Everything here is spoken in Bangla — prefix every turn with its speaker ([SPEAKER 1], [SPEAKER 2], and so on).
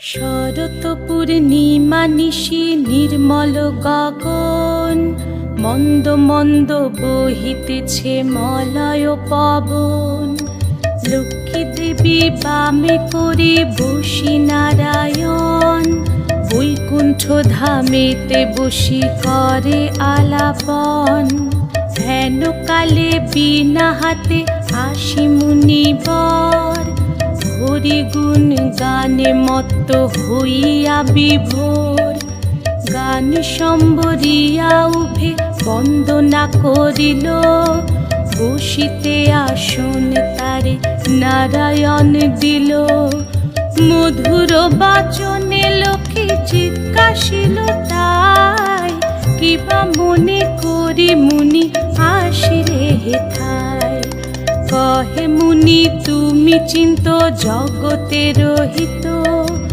[SPEAKER 1] শরৎ পূর্ণিমা নিশি নির্মল গগন, মন্দ মন্দ বহিতেছে মলয় পবন। লক্ষ্মী দেবী বামে করে বসি নারায়ণ, বৈকুণ্ঠ ধামেতে বসি করে আলাপন। হেন কালে বিনা হাতে আসি মুনিবর, হরি গুণ গানে মত্ত হইয়া বিভোর। গান সম্বরিয়া উভে বন্দনা করিল, বসিতে আসন তারে নারায়ণ দিল। মধুর বাচনে লোকে জিজ্ঞাসিল তাই, কিবা মনে করি মুনি আসিরে হেথায়। কহে মুনি তুমি চিন্ত জগতের হিত,